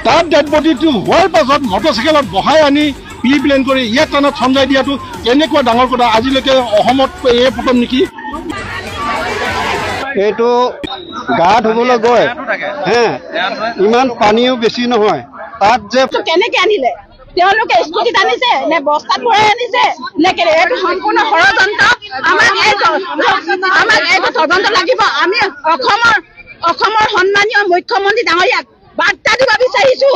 তাত ডেড বডিটো হোৱাৰ পাছত মটৰচাইকেলত বহাই আনি প্ৰি প্লেন কৰি ইয়াত থানাত চমজাই দিয়াটো কেনেকুৱা ডাঙৰ কথা আজিলৈকে অসমত এই প্ৰথম নেকি? এইটো গা ধুবলৈ গৈ ইমান পানীও বেছি নহয়, তাত যে কেনেকে আনিলে তেওঁলোকে স্কুটিত আনিছে নে বস্তাত ভৰাই আনিছে নে এইটো সম্পূৰ্ণ ষড়যন্ত্ৰ। আমাক এইটো তদন্ত লাগিব। আমি অসমৰ সন্মানীয় মুখ্যমন্ত্ৰী ডাঙৰীয়াক বাৰ্তা দিব বিচাৰিছো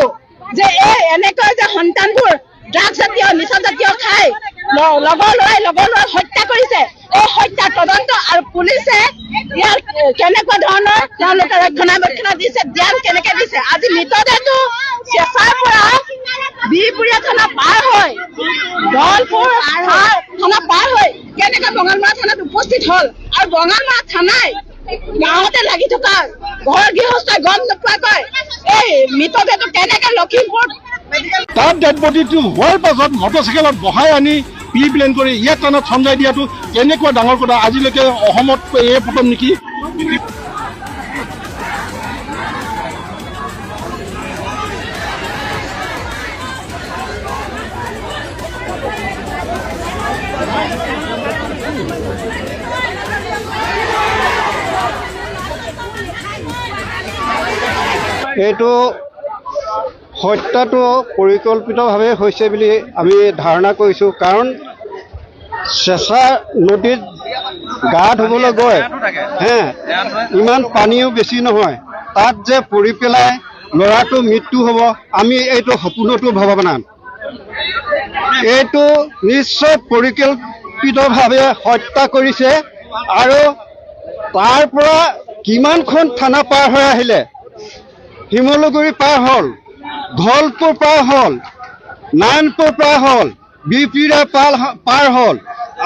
যে এনেকৈ যে সন্তানবোৰ ড্ৰাগছ জাতীয় নিচা জাতীয় খাই লগৰ ল'ৰাই হত্যা কৰিছে, এই হত্যাৰ তদন্ত আৰু পুলিচে ইয়াৰ কেনেকুৱা ধৰণৰ তেওঁলোকে ৰক্ষণাবেক্ষণ দিছে, ধ্যান কেনেকে দিছে। আজি মৃতদেহটো চেঁচাৰ পৰা বিহপুৰীয়া থানা পাৰ হৈ দলপুৰ থানা পাৰ হৈ কেনেকে বঙালমৰা থানাত উপস্থিত হল আৰু বঙালমৰা থানাই গাঁৱতে লাগি থকা ঘৰ গৃহস্থই গম নোপোৱাকৈ এই মৃতদেহটো কেনেকে লখিমপুৰ তাত ডেড বডিটো হোৱাৰ পাছত মটৰচাইকেলত বহাই আনি প্ৰি প্লেন কৰি ইয়াত থানাত চমজাই দিয়াটো কেনেকুৱা ডাঙৰ কথা আজিলৈকে অসমত এই প্ৰথম নেকি? এইটো হত্যাটো পৰিকল্পিতভাৱে হৈছে বুলি আমি ধাৰণা কৰিছোঁ, কাৰণ চেঁচা নদীত গা ধুবলৈ গৈ ইমান পানীও বেছি নহয়, তাত যে পৰি পেলাই ল'ৰাটো মৃত্যু হ'ব আমি এইটো সপোনতো ভবা নাই। এইটো নিশ্চয় পৰিকল্পিতভাৱে হত্যা কৰিছে আৰু তাৰ পৰা কিমানখন থানা পাৰ হৈ আহিলে, শিমলুগুৰি পাৰ হ'ল, ধলপুৰ পাৰ হ'ল, নাৰায়ণপুৰ পাৰ হ'ল, বিহপুৰীয়া পাৰ হ'ল,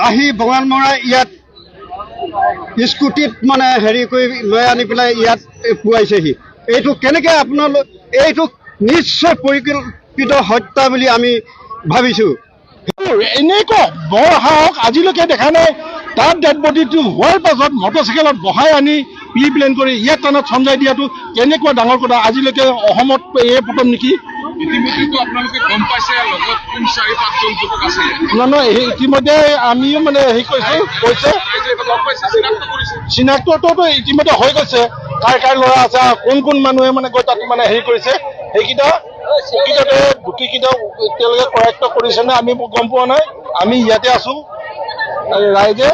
আহি বঙালমৰা ইয়াত স্কুটিত মানে হেৰি কৰি লৈ আনি পেলাই ইয়াত পুৱাইছেহি। এইটো কেনেকে আপোনালোক এইটো নিশ্চয় পৰিকল্পিত হত্যা বুলি আমি ভাবিছোঁ। এনেকুৱা বৰ সাহস আজিলৈকে দেখা নাই। তাত ডেড বডিটো হোৱাৰ পাছত মটৰচাইকেলত বহাই আনি প্ৰি প্লেন কৰি ইয়াত থানাত চমজাই দিয়াটো কেনেকুৱা ডাঙৰ কথা আজিলৈকে অসমত এই প্ৰথম নেকি? ইতিমধ্যে আমিও মানে হেৰি কৈছে চিনাক্তটো ইতিমধ্যে হৈ গৈছে, কাৰ ল'ৰা আছে, কোন মানুহে মানে গৈ তাত মানে হেৰি কৰিছে, সেইকেইটা প্ৰকৃততে গোটেইকেইটা তেওঁলোকে কৰায়ত্ব কৰিছে নে আমি গম পোৱা নাই। আমি ইয়াতে আছো, ৰাইজে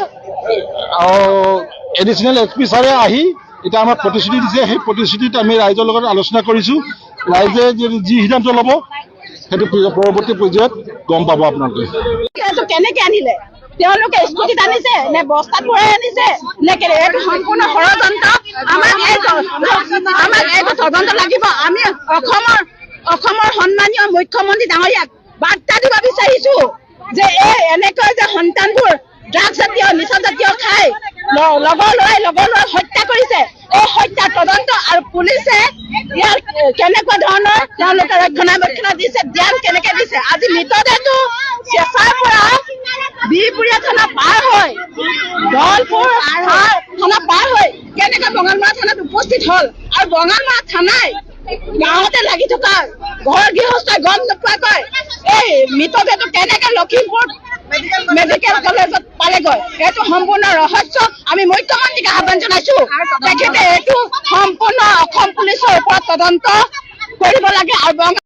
এডিচনেল SP ছাৰে আহি এতিয়া আমাক প্ৰতিশ্ৰুতি দিছে, সেই প্ৰতিশ্ৰুতিত আমি ৰাইজৰ লগত আলোচনা কৰিছোঁ। ৰাইজে যি সিদ্ধান্ত ল'ব সেইটো পৰৱৰ্তী পৰ্যায়ত গম পাব আপোনালোকে। কেনেকে আনিলে তেওঁলোকে স্কুটিত আনিছে নে বস্তাত ভৰাই আনিছে নে এইটো সম্পূৰ্ণ ষড়যন্ত্ৰ। আমাক এইটো তদন্ত লাগিব। আমি অসমৰ সন্মানীয় মুখ্যমন্ত্ৰী ডাঙৰীয়াক বাৰ্তা দিব বিচাৰিছো যে এনেকৈ যে সন্তানবোৰ ড্ৰাগছ জাতীয় নিচা জাতীয় খাই লগৰ ল'ৰাই হত্যা কৰিছে, এই হত্যাৰ তদন্ত আৰু পুলিচে ইয়াৰ কেনেকুৱা ধৰণৰ তেওঁলোকে ৰক্ষণাবেক্ষণ দিছে, ধ্যান কেনেকে দিছে। আজি মৃতদেহটো চেঁচাৰ পৰা বিহপুৰীয়া থানা পাৰ হৈ দলপুৰ থানা পাৰ হৈ কেনেকে বঙালমৰা থানাত উপস্থিত হল আৰু বঙালমৰা থানাই গাঁৱতে লাগি থকা ঘৰ গৃহস্থই গম নোপোৱাকৈ এই মৃতদেহটো কেনেকে লখিমপুৰ মেডিকেল কলেজত পালেগৈ, এইটো সম্পূৰ্ণ ৰহস্য। আমি মুখ্যমন্ত্ৰীক আহ্বান জনাইছো, তেখেতে এইটো সম্পূৰ্ণ অসম পুলিচৰ ওপৰত তদন্ত কৰিব লাগে আৰু